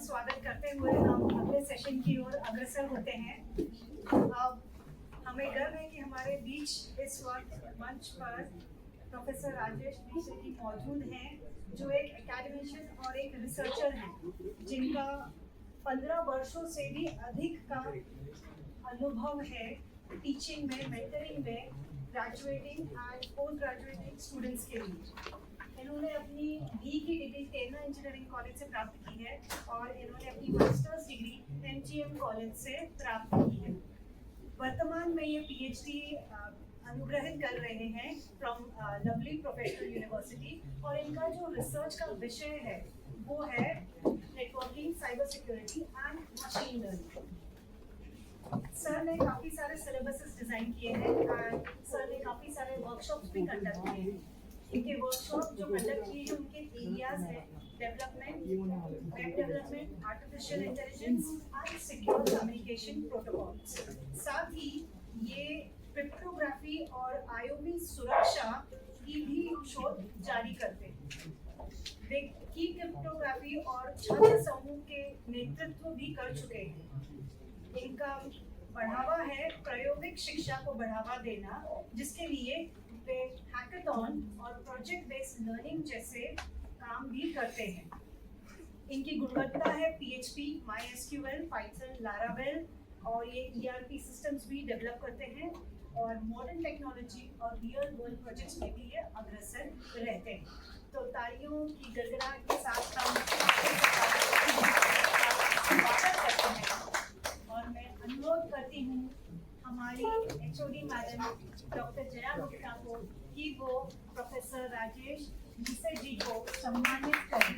स्वागत करते हुए हम अगले सेशन की ओर अग्रसर होते हैं। अब हमें गर्व है कि हमारे बीच इस वक्त मंच पर प्रोफेसर राजेश मिश्र जी मौजूद हैं, जो एक एकेडमिशियन और एक रिसर्चर हैं, जिनका 15 वर्षों से भी अधिक का अनुभव है टीचिंग में, मेंटरिंग में, graduating and post graduating students के लिए। इन्होंने अपनी बी की डिग्री टेलर इंजीनियरिंग कॉलेज से प्राप्त की है और इन्होंने अपनी मास्टर्स डिग्री एमजीएम कॉलेज से प्राप्त की है। वर्तमान में ये पीएचडी अनुग्रहित कर रहे हैं फ्रॉम लवली प्रोफेशनल यूनिवर्सिटी और इनका जो रिसर्च का विषय है वो है networking, cyber security and machine learning. Sir ने काफ़ी सारे सिलेबसेस डिज़ाइन किए हैं एंड सर ने काफ़ी सारे वर्कशॉप्स भी कंडक्ट किए हैं। इनके वर्कशॉप जो कंडक्ट किए हैं उनके एरियाज हैं development, web development, artificial intelligence and secure communication protocols. साथ ही ये क्रिप्टोग्राफी और आईओबी सुरक्षा की भी शोध जारी करते हैं। वे की क्रिप्टोग्राफी और छात्र समूह के नेतृत्व भी कर चुके हैं। इनका बढ़ावा है प्रायोगिक शिक्षा को बढ़ावा देना, जिसके लिए वे हैकाथॉन और प्रोजेक्ट बेस्ड लर्निंग जैसे काम भी करते हैं। इनकी गुणवत्ता है पीएचपी, माईएसक्यूएल, पाइथन, लारावेल और ये ईआरपी सिस्टम्स भी डेवलप करते हैं और मॉडर्न टेक्नोलॉजी और रियल वर्ल्ड प्रोजेक्ट्स में भी ये अग्रसर रहते हैं। तो तालियों की गड़गड़ाहट के साथ हम स्वागत करते हैं और मैं अनुरोध करती हूँ हमारी HOD madam doctor Jaya Gupta को कि वो प्रोफेसर राजेश मिश्र जी को सम्मानित करें।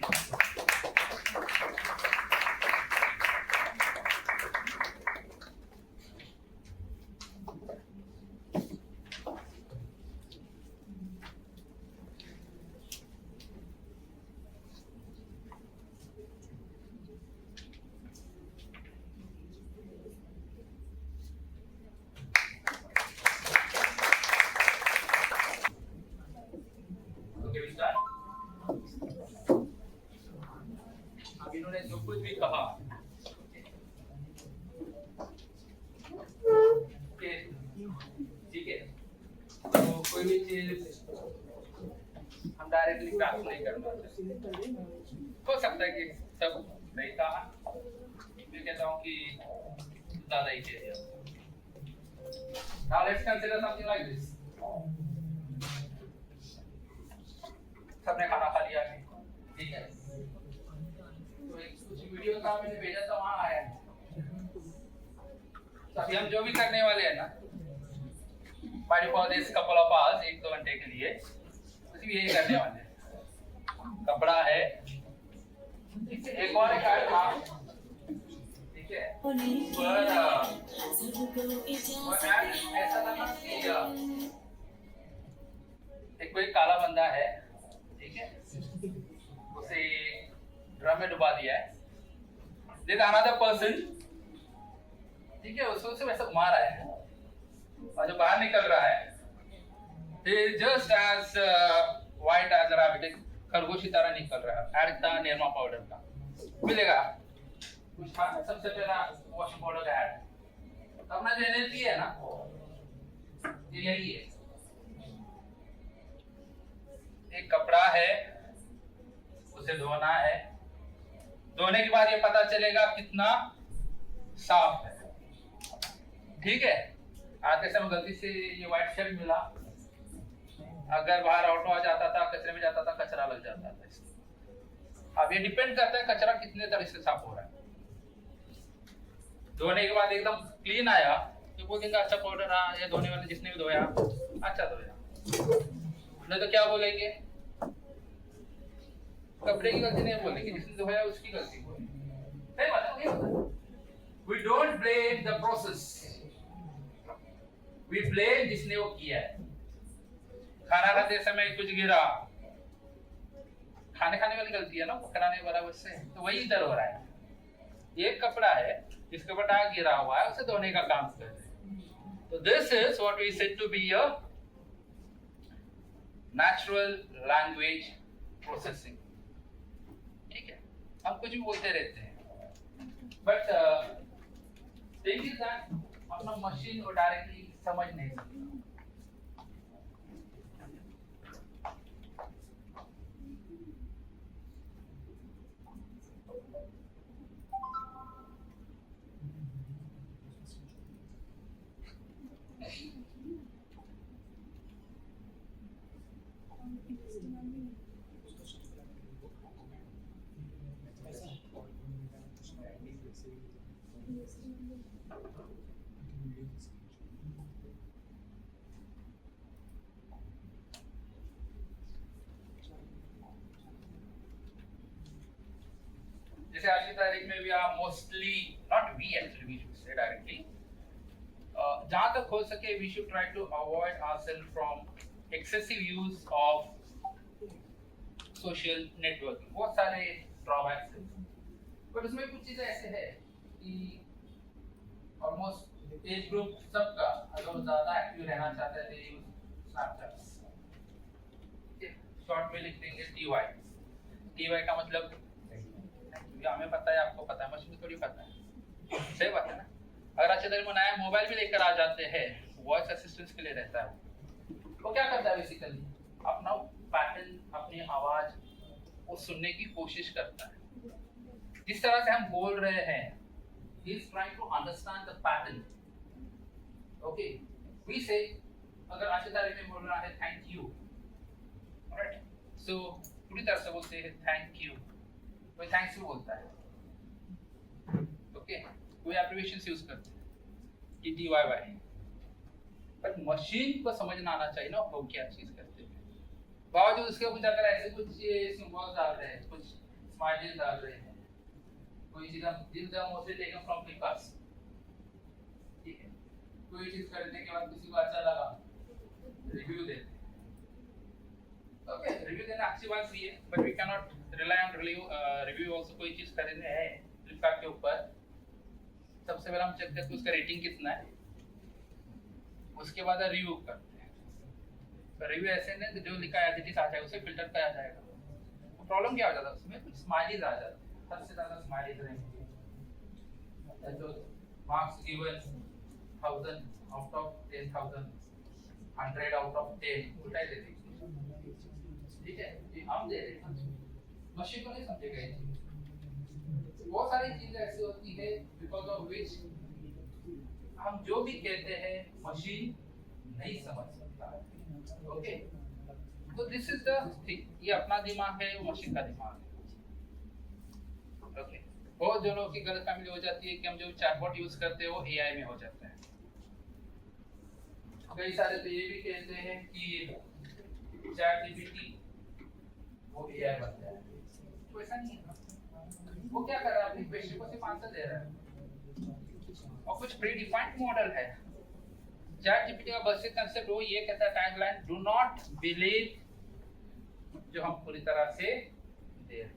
इन्होंने जो कुछ भी कहा ठीक है, तो कोई भी चीज हम डायरेक्टली ग्रास्प नहीं कर पाते। हो सकता है कि सब नहीं कहा, मैं कहता हूँ कि ज्यादा ही कह दिया। Now let's consider something like this. सबने खाना खा लिया है, ठीक है? तो कुछ वीडियो था मैंने भेजा था, वहाँ आया है। तो अभी हम जो भी करने वाले हैं ना, by default इस couple of hours, 1-2 घंटे के लिए कुछ भी यही करने वाले हैं। कपड़ा है, एक और एक आया था, ठीक है? पर ऐसा था कि एक कोई काला बंदा है, ठीक है? उसे ड्रम में डुबा दिया है। There's another person, ठीक है? उसको उसे वैसा घुमा रहा है और जो बाहर निकल रहा है, he is just as white as a rabbit, खरगोश की तरह निकल रहा है। ऐड था निरमा पाउडर का, मिलेगा कुछ था सबसे पहला वॉशिंग पाउडर का ऐड। अपना जो एनएलपी है ना, ये यही है। एक कपड़ा है, उसे धोना है, धोने के बाद ये पता चलेगा कितना साफ है, ठीक है? आते समय गलती से ये व्हाइट शर्ट मिला, अगर बाहर ऑटो आ जाता था, कचरे में जाता था, कचरा लग जाता था। अब ये डिपेंड करता है कचरा कितने तरह से साफ हो रहा है। धोने के बाद एकदम क्लीन आया तो बोलेंगे अच्छा पाउडर, हाँ ये धोने वाले जिसने भी धोया अच्छा धोया, नहीं तो क्या बोलेंगे? कपड़े की गलती नहीं बोलेंगे, जिसने धोया उसकी गलती बोलेंगे। सही बात है? We don't blame the process, we blame जिसने वो किया है। खाना खाते समय कुछ गिरा, खाने वाली गलती है ना, पकड़ाने वाला उससे, तो वही इधर हो रहा है। एक कपड़ा है जिसके ऊपर डाग गिरा हुआ है, उसे धोने का काम कर रहे हैं। तो this is what we said to be a natural language processing, ठीक है? हम कुछ भी बोलते रहते हैं, बट थिंग इज दैट अपना मशीन को डायरेक्टली समझ नहीं सकता. जैसे आज की तारीख में भी आप mostly not we actually we should say directly जहां तक हो सके we should try to avoid ourselves from excessive use of social networking. बहुत सारे ड्रॉबैक्स हैं बट उसमें कुछ चीजें ऐसे है कि ऑलमोस्ट एज ग्रुप सबका अगर वो ज्यादा एक्टिव रहना चाहते हैं यूज स्नैपचैट. शॉर्ट में लिख देंगे टीवाई. टीवाई का मतलब हमें पता है, आपको पता है, मशीन थोड़ी पता है. सही बात है ना. अगर अच्छे तरीके नया मोबाइल भी लेकर आ जाते हैं वॉइस असिस्टेंस के लिए रहता है. वो क्या करता है बेसिकली अपना पैटर्न अपनी आवाज वो सुनने की कोशिश करता है. जिस तरह से हम बोल रहे हैं he is trying to understand the pattern. Okay, we say अगर अच्छे तरीके में बोल रहा है थैंक यू, राइट, सो पूरी तरह से बोलते हैं थैंक यू. कोई थैंक्स यू बोलता है. ओके, कोई एब्रिविएशंस यूज करते हैं कि DYY. बट मशीन को समझना आना चाहिए ना वो क्या चीज करते हैं. बावजूद उसके कुछ अगर ऐसे कुछ सिंबल्स डाल रहे हैं, कुछ स्माइलीज डाल रहे हैं, कोई चीज हम this are mostly taken from Flipkart. ठीक है, कोई चीज करने के बाद किसी को अच्छा लगा रिव्यू देते हैं. ओके, रिव्यू देना अच्छी बात भी है but we can not rely on review also. कोई चीज खरीदने है फ्लिपकार्ट के ऊपर, सबसे पहले हम चेक करते हैं उसका रेटिंग कितना है, उसके बाद रिव्यू करते हैं. तो रिव्यू ऐसे नहीं जो लिखा है एज आ जाए उसे फिल्टर किया जाएगा. तो प्रॉब्लम क्या हो जाता है उसमें कुछ स्माइलीज आ जाते हैं, हद से ज्यादा स्माइलीज रहेंगे. तो marks given 1000 out of 10000, 100 out of 10 उल्टा दे देंगे. ठीक है, ये हम दे रहे हैं, मशीन को नहीं समझेगा ये चीज. बहुत सारी चीजें ऐसी होती है बिकॉज ऑफ विच हम जो भी कहते हैं मशीन नहीं समझ सकता. ओके, तो दिस इज द थिंग. ये अपना दिमाग है, वो मशीन का दिमाग है. ओके, बहुत जो लोगों की गलतफहमी हो जाती है कि हम जो चैटबॉट यूज करते हैं वो एआई में हो जाता है. कई सारे तो ये भी कहते हैं कि चैट जीपीटी वो एआई बन गया है. तो ऐसा नहीं है. वो क्या कर रहा है, अपनी क्वेश्चन को सिर्फ आंसर दे रहा है और कुछ प्री डिफाइंड मॉडल है. चैट जीपीटी का बेसिक कांसेप्ट वो ये कहता है टैगलाइन डू नॉट बिलीव जो हम पूरी तरह से दे रहे हैं.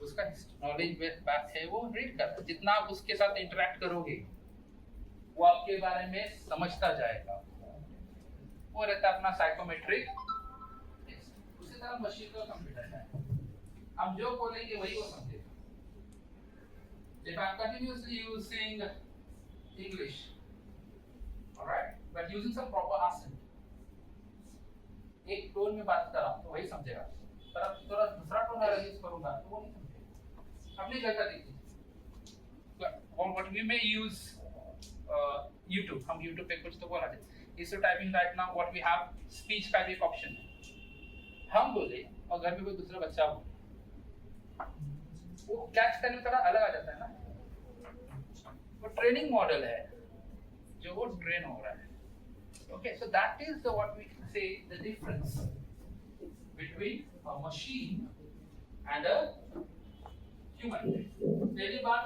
उसका नॉलेज बात है वो रीड कर, जितना आप उसके साथ इंटरेक्ट करोगे वो आपके बारे में समझता जाएगा. वो रहता है अपना साइकोमेट्रिक. उसी तरह मशीन का कंप्यूटर है, हम जो बोलेंगे वही वो समझेगा. If I'm continuously using English, all right, but using some proper accent, एक टोन में बात कर रहा हूँ तो वही समझेगा. पर अब थोड़ा दूसरा टोन अगर यूज करूँगा तो वो नहीं समझेगा. अपनी जगह देखिए. What we may use YouTube, हम YouTube पे कुछ तो बोला थे. इस typing right now what we have speech का भी एक ऑप्शन है. हम बोले और घर में कोई दूसरा बच्चा बोले वो कैच करने में थोड़ा अलग आ जाता है ना. वो ट्रेनिंग मॉडल है जो वो ट्रेन हो रहा है. Okay, so that is the what we say the difference between a machine and a human. पहली बात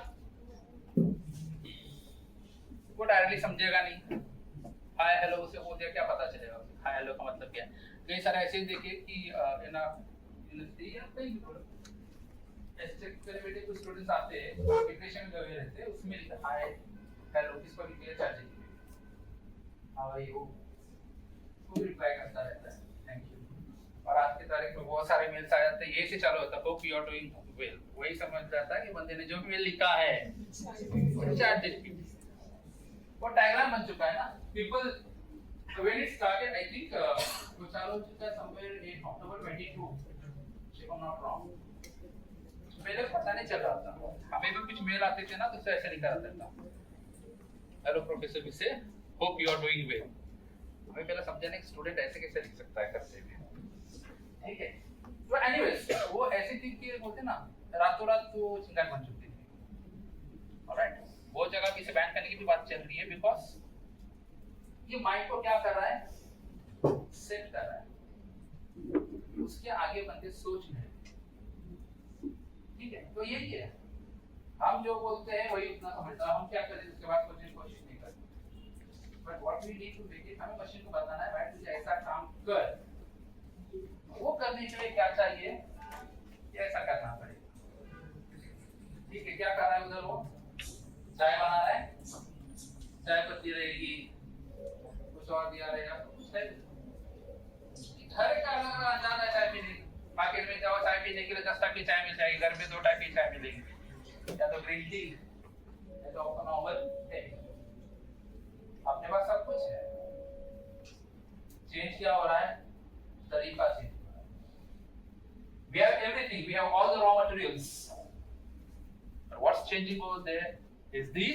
वो डायरेक्टली समझेगा नहीं. हाय हेलो उसे बोल दिया क्या पता चलेगा हाय हेलो का मतलब क्या है. कई सारे ऐसे देखिए कि यूनिवर्सिटी या कहीं भी कुछ स्टूडेंट्स आते हैं डिप्रेशन में गए रहते हैं, उसमें लिखा हाय हेलो किसको लिख दिया चार्ज हाउ आर यू, वो रिप्लाई करता रहता है थैंक यू. और आज की तारीख में बहुत सारे मेल्स आ जाते हैं, ये से चालू होता है hope you are doing well, वही समझ जाता है कि बंदे ने जो भी मेल लिखा है चैट जीपीटी, वो डायग्राम बन चुका है ना। People when it started, I think वो चालू हो चुका है somewhere in October 22, if I'm not wrong। पहले पता नहीं चल रहा था, हमें भी कुछ मेल आते थे ना तो ऐसे लिखा रहता था, हेलो प्रोफेसर विसे, hope you are doing well. हमें पहले समझा नहीं स्टूडेंट ऐसे कैसे लिख सकता है करते हुए, ठीक है। तो एनीवेज वो ऐसी थी कि बोलते ना रातों रात वो चिंगारी बन चुकी थी। ऑलराइट, बहुत जगह भी इसे बैन करने की भी बात चल रही है, बिकॉज ये माइंड को क्या कर रहा है, सेट कर रहा है, उसके आगे बंदे सोच नहीं रहे, ठीक है। तो यही है, हम जो बोलते हैं वही उतना समझता, हम क्या करें उसके बाद सोचने की कोशिश नहीं करते। But what we need to make it, हमें मशीन को बताना है भाई तुझे ऐसा काम कर, वो करने के लिए क्या चाहिए, ऐसा करना पड़ेगा, ठीक है। क्या कर रहा है उधर, वो चाय बना रहा है, चाय पत्ती रहेगी, कुछ और दिया रहेगा, कुछ है घर का अलग अंदाजा है। चाय पीने, मार्केट में जाओ चाय पीने के लिए 10 टाइप की चाय मिल जाएगी, घर में 2 टाइप की चाय मिलेगी, या तो ग्रीन टी या तो नॉर्मल टी। अपने पास सब कुछ है, चेंज क्या हो रहा है, तरीका change. We have everything, we have all the raw materials, but what's changing over there is the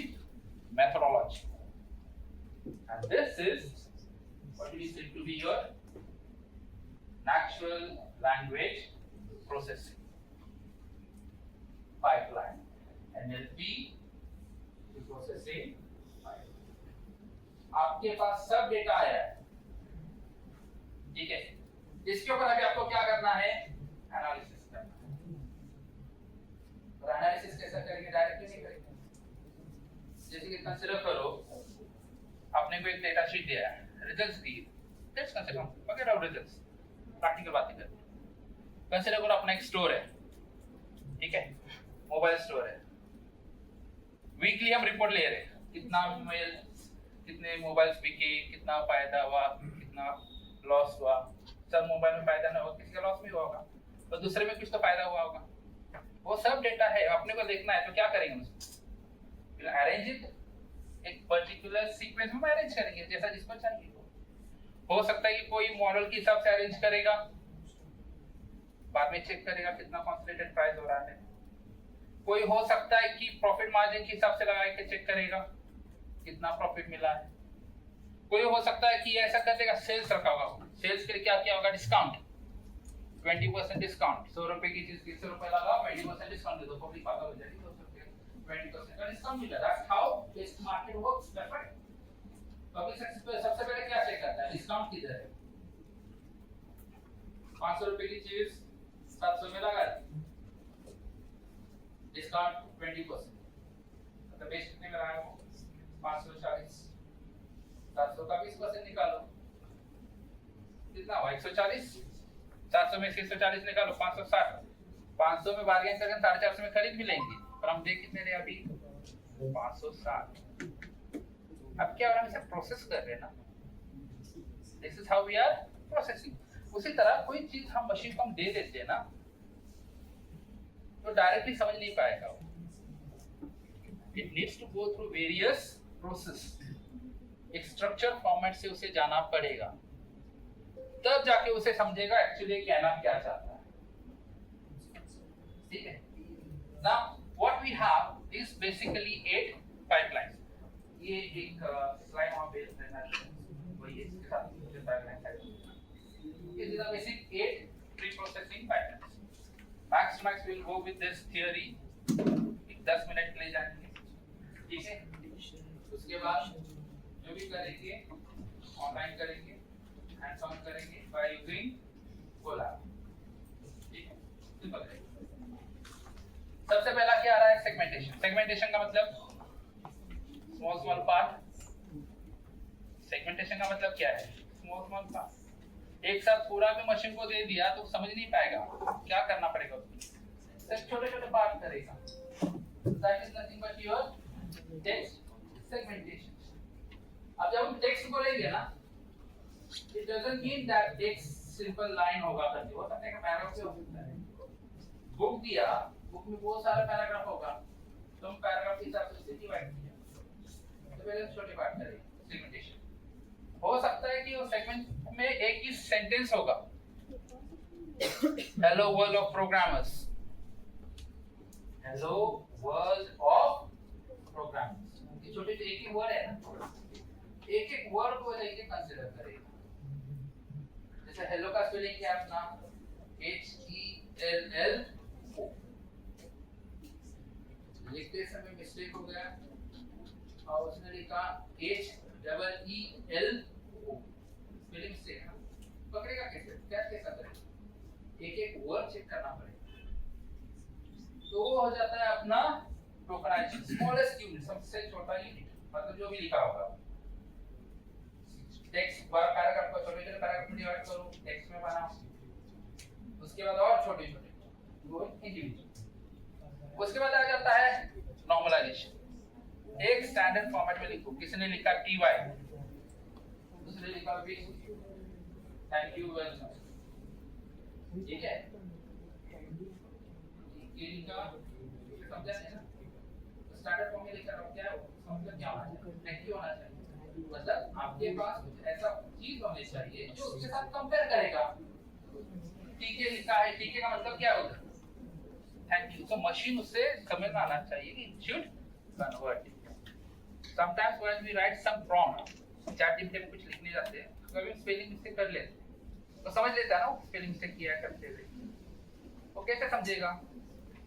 methodology, and this is what we say to be your natural language processing pipeline, NLP processing pipeline। आपके पास सब data आया है, ठीक है। इसके ऊपर अभी आपको क्या करना है, एनालिसिस करना है। और एनालिसिस कैसे करेंगे, डायरेक्टली नहीं करेंगे। जैसे कि कंसीडर करो आपने को एक डेटा शीट दिया है, रिजल्ट्स दिए, let's consider forget out results, practical बातें करते हैं। कंसीडर करो अपना एक स्टोर है, ठीक है, मोबाइल स्टोर है। वीकली हम रिपोर्ट ले रहे हैं, कितना मेल, कितने मोबाइल्स बिके, कितना फायदा हुआ, कितना लॉस हुआ। सब मोबाइल में फायदा ना हो, किसी का लॉस भी हुआ होगा, तो दूसरे में कुछ तो फायदा हुआ होगा। वो सब डेटा है, अपने को देखना है, तो क्या करेंगे उसको, अरेंज इट, एक पर्टिकुलर सीक्वेंस में अरेंज करेंगे जैसा जिसको चाहिए। हो सकता है कि कोई मॉडल के हिसाब से अरेंज करेगा, बाद में चेक करेगा कितना कॉन्संट्रेटेड प्राइस हो रहा है। कोई हो सकता है कि प्रॉफिट मार्जिन के हिसाब से लगा के चेक करेगा कितना प्रॉफिट मिला है। कोई हो सकता है कि ऐसा कर देगा, सेल्स रखा होगा, सेल्स के लिए क्या किया होगा, डिस्काउंट, 20% डिस्काउंट, 100 रुपए की चीज 300 रुपए लगा, 20% डिस्काउंट दे दो, पब्लिक पागल हो जाएगी, 200 रुपए 20% का डिस्काउंट मिला। That's how this market works, that's right. Public सबसे पहले क्या चेक करता है, डिस्काउंट किधर है। 500 रुपए की चीज 700 में लगा, डिस्काउंट 20%, मतलब बेच कितने में रहा है वो, 540, 700 का 20% निकालो, कितना हुआ, 140, 400 में से 140 निकालो, 560, 500 में बार्गेन करके 450 में खरीद भी लेंगे, पर हम देख कितने रहे अभी, 560। अब क्या हो रहा है, हम इसे प्रोसेस कर रहे हैं ना, this is how we are processing. उसी तरह कोई चीज हम मशीन को हम दे देते हैं ना, तो डायरेक्टली समझ नहीं पाएगा वो, it needs to go through various process, एक स्ट्रक्चर फॉर्मेट से उसे जाना पड़ेगा, तब जाके उसे समझेगा एक्चुअली कहना क्या चाहता है, ठीक है। Now what we have is basically 8 pipelines. ये एक स्लाइड वहां पे वही है, इसके साथ जो पाइपलाइन है, ये is the basic 8 pre processing pipelines. Max will go with this theory, 10 minute के लिए जाएंगे, ठीक है। उसके बाद जो भी करेंगे ऑनलाइन करेंगे, हैंड्स ऑन करेंगे बाय यूजिंग कोलैब, ठीक है, सिंपल है। सबसे पहला क्या आ रहा है, सेगमेंटेशन। सेगमेंटेशन का मतलब स्मॉल पार्ट। सेगमेंटेशन का मतलब क्या है, स्मॉल पार्ट। एक साथ पूरा भी मशीन को दे दिया तो समझ नहीं पाएगा, क्या करना पड़ेगा उसको, सिर्फ छोटे-छोटे पार्ट करेगा। That is nothing but your text segmentation. अब जब हम टेक्स्ट बोलेंगे ना, it doesn't mean that text simple line होगा करके, हो सकता है कि पैराग्राफ से हो सकता है। बुक दिया, बुक में बहुत सारा पैराग्राफ होगा, तो हम पैराग्राफ के हिसाब से उसे डिवाइड किया। तो पहले छोटे पार्ट करेंगे सेगमेंटेशन। हो सकता है कि वो सेगमेंट में एक ही सेंटेंस होगा, hello world of programmers, hello world of programmers, ये छोटे से एक ही वर्ड है ना, एक एक वर्ड को लेके कंसीडर करेगा। जैसे हेलो का स्पेलिंग क्या है अपना, HELL, लिखते समय मिस्टेक हो गया और उसने लिखा HEEL, स्पेलिंग मिस्टेक है, पकड़ेगा कैसे, कैसा करेगा, एक एक वर्ड चेक करना पड़ेगा। तो वो हो जाता है अपना टोकनाइजेशन, स्मॉलेस्ट यूनिट, सबसे छोटा यूनिट, मतलब जो भी लिखा होगा। टेक्स्ट पैराग्राफ को छोटे छोटे पैराग्राफ में डिवाइड करो, टेक्स्ट में बनाओ, उसके बाद और छोटे छोटे वो इंडिविजुअल। उसके बाद आ जाता है नॉर्मलाइजेशन, एक स्टैंडर्ड फॉर्मेट में लिखो। किसने लिखा TY, दूसरे लिखा भी थैंक यू वेरी मच, ठीक है, ये लिखा, समझा नहीं ना, स्टैंडर्ड फॉर्म में लिखा हो क्या, मतलब क्या होना चाहिए, थैंक यू होना चाहिए, मतलब आपके पास कुछ ऐसा चीज होनी चाहिए जो उसके साथ कंपेयर करेगा। टीके लिखा है, टीके का मतलब क्या होता है, थैंक यू, तो मशीन उससे समझ में आना चाहिए कि it should convert. Sometimes when we write some prompt, chat GPT में कुछ लिखने जाते हैं, कभी स्पेलिंग मिस्टेक कर लेते हैं, तो समझ लेता है ना स्पेलिंग मिस्टेक किया करते हुए, वो कैसे समझेगा,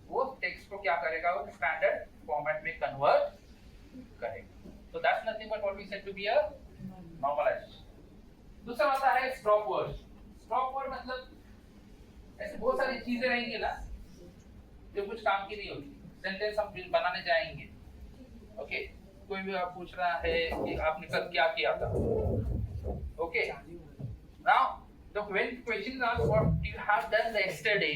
वो टेक्स्ट को क्या करेगा, वो स्टैंडर्ड फॉर्मेट में कन्वर्ट करेगा। So that's nothing but what we said to be a normalization। दूसरा आता है स्टॉप वर्ड। स्टॉप वर्ड मतलब ऐसे बहुत सारी चीजें रहेंगी ना जो कुछ काम की नहीं होगी, सेंटेंस हम बनाने जाएंगे, ओके, कोई भी आप पूछ रहा है कि आपने कल क्या किया था, okay, now the when question is asked what you have done yesterday,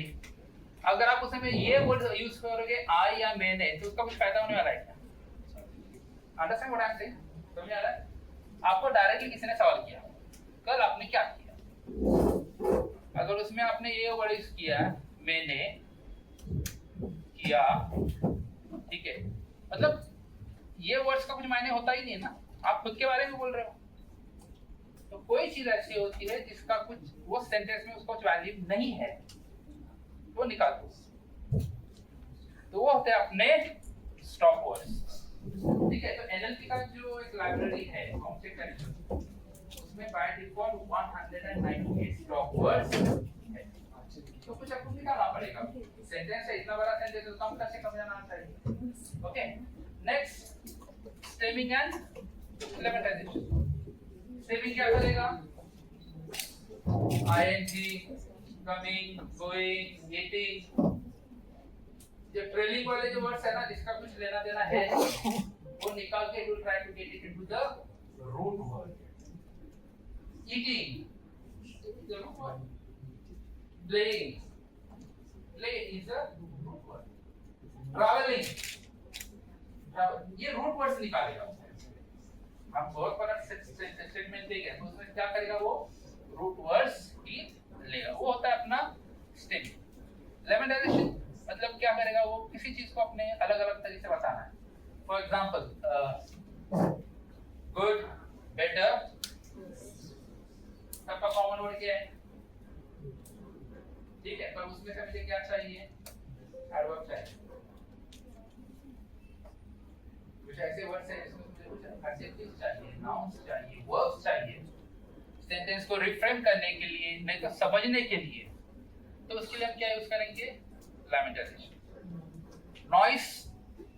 अगर आप उसमें ये वर्ड यूज करोगे आई या मैंने, तो उसका कुछ फायदा होने वाला है क्या? Understand what I am saying, समझ आ रहा है? आपको डायरेक्टली किसी ने सवाल किया, कल आपने क्या किया, अगर उसमें आपने ये वर्ड यूज किया मैंने किया, ठीक है, मतलब ये वर्ड्स का कुछ मायने होता ही नहीं है ना, आप खुद के बारे में बोल रहे हो। तो कोई चीज ऐसी होती है जिसका कुछ वो सेंटेंस में उसका कुछ वैल्यू नहीं है, वो निकाल दो, तो वो होते हैं अपने स्टॉप वर्ड्स, ठीक है। तो NLP का जो एक लाइब्रेरी है कॉम्प्लेक्स करेक्शन, उसमें बाय डिफॉल्ट 198 स्टॉप वर्ड्स है, तो कुछ आपको निकालना पड़ेगा। सेंटेंस है इतना बड़ा सेंटेंस, तो कम से कम जाना चाहिए, okay. Next stemming and lemmatization. Stemming क्या करेगा, ING, कमिंग, गोइंग, ईटिंग, जो ट्रेलिंग वाले जो वर्ड्स है ना जिसका कुछ लेना देना है, वो निकाल के will try to get it into the root word. Eating the root word, playing, play is a root word, travelling, ये रूट वर्ड्स निकालेगा। हम बहुत बड़ा स्टेटमेंट देंगे तो उसमें क्या करेगा, वो रूट वर्ड्स ही लेगा, वो होता है अपना स्टेमिंग। लेमेंटाइजेशन मतलब क्या करेगा, वो किसी चीज को अपने अलग अलग तरीके से बताना है। फॉर एग्जांपल गुड, बेटर, सबका कॉमन वर्ड क्या है, ठीक है, पर उसमें से मुझे क्या चाहिए, एडवर्ब चाहिए, कुछ ऐसे वर्ड्स हैं जिसमें मुझे कुछ एडजेक्टिव्स चाहिए, नाउन्स चाहिए, वर्ब्स चाहिए, सेंटेंस को रिफ्रेम करने के लिए, नहीं तो समझने के लिए, तो उसके लिए हम क्या यूज करेंगे, लेमेंटाइजेशन। नॉइस,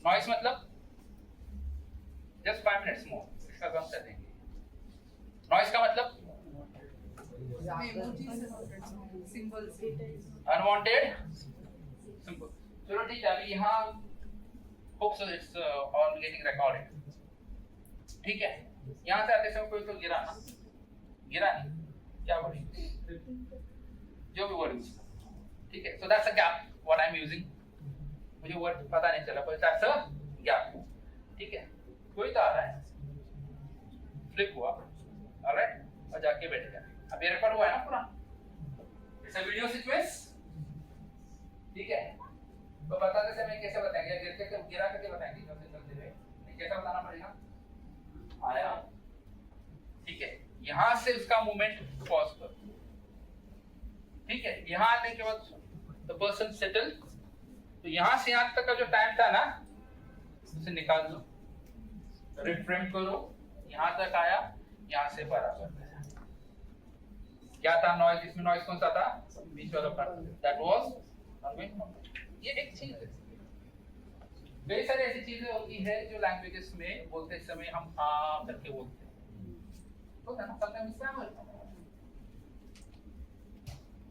नॉइस मतलब जस्ट 5 मिनट्स मोर, इसका कम कर देंगे। नॉइस का मतलब अनवांटेड सिंबल। चलो ठीक है, अभी यहाँ hope so it's all getting recorded, ठीक है। यहाँ से आते समय कोई तो गिरा ना, गिरा नहीं, क्या बोलेंगे, जो भी वर्ड, ठीक है। So that's a gap what I am using, मुझे वर्ड पता नहीं चला, पर दैट्स अ गैप, ठीक है। कोई तो आ रहा है, फ्लिप हुआ, ऑलराइट, और जाके बैठ गया। अब ये रिकॉर्ड हुआ है ना पूरा, इट्स अ वीडियो सीक्वेंस, ठीक है। तो बताते समय कैसे बताएंगे, गिरा करके बताएंगे, कैसे चलते हुए कैसा बताना पड़ेगा, आया, ठीक है। यहां से उसका मूवमेंट पॉज करो, ठीक है। यहां आने के बाद द पर्सन सेटल, तो यहां से यहां तक का जो टाइम था ना उसे निकाल दो, रिफ्रेम करो, यहां तक आया, यहां से बराबर क्या था नॉइज, इसमें नॉइज कौन सा था, बीच वाला पार्ट, दैट वाज ये एक चीज है। कई सारी ऐसी चीजें होती है जो लैंग्वेजेस में बोलते समय हम आ करके बोलते हैं, तो ना समटाइम्स ग्रामर,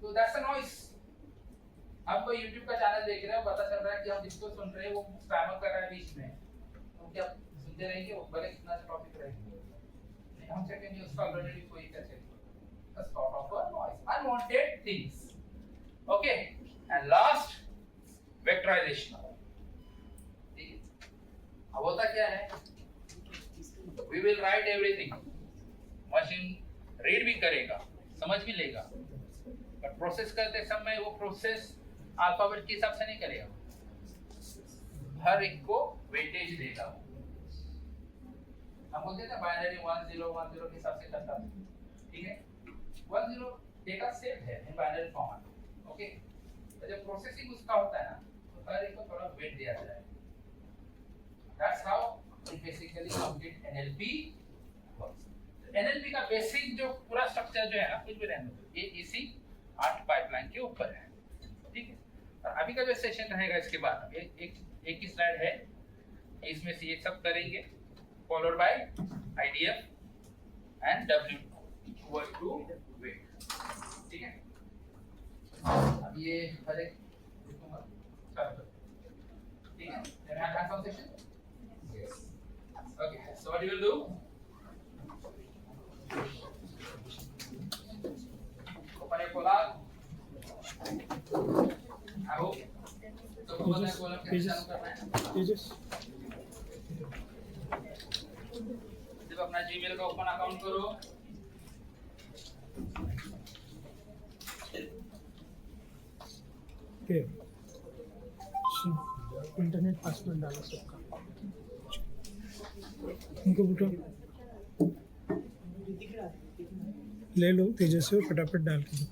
तो दैट्स अ नॉइज। हम कोई YouTube का चैनल देख रहे हो, पता चल रहा है कि हम जिसको सुन रहे हैं वो स्पैमर कर रहा है बीच में, तो क्या सुनते रहेंगे, वो भले कितना अच्छा टॉपिक रहेगा, हम चेकेंगे उसका ऑलरेडी कोई क्या check, a sort of a noise, unwanted things, okay। and last vectorization, ठीक है। अब होता क्या है, we will write everything, machine read भी करेगा, समझ भी लेगा, बट प्रोसेस करते समय वो प्रोसेस अल्फाबेट के हिसाब से नहीं करेगा, हर एक को वेटेज देगा। हम बोलते हैं बाइनरी 1 0 1 0 के हिसाब से करता है, ठीक है। 1 0 डेटा सेट है इन बाइनरी फॉर्मेट, ओके। तो जब प्रोसेसिंग उसका होता है ना, तो हर एक को थोड़ा वेट दिया जाता है, that's how it basically complete NLP works. NLP का बेसिक जो पूरा स्ट्रक्चर जो है ना, कुछ भी रहने दो, ये इसी 8 पाइपलाइन के ऊपर है, ठीक है। और अभी का जो सेशन रहेगा इसके बाद एक ही स्लाइड है, इसमें से ये सब करेंगे, followed by IDF and W equal to weight, ठीक है। अब ये हर एक लिखूंगा, ठीक है। Can I have some session? Yes. Okay. So what you will do? Open a collab. I hope. So open a collab कैसे चालू करना है? पेजेस जब अपना जीमेल का ओपन अकाउंट करो, के इंटरनेट पासवर्ड डाला सबका, उनको बुटो ले लो तेजस से फटाफट डाल के दो।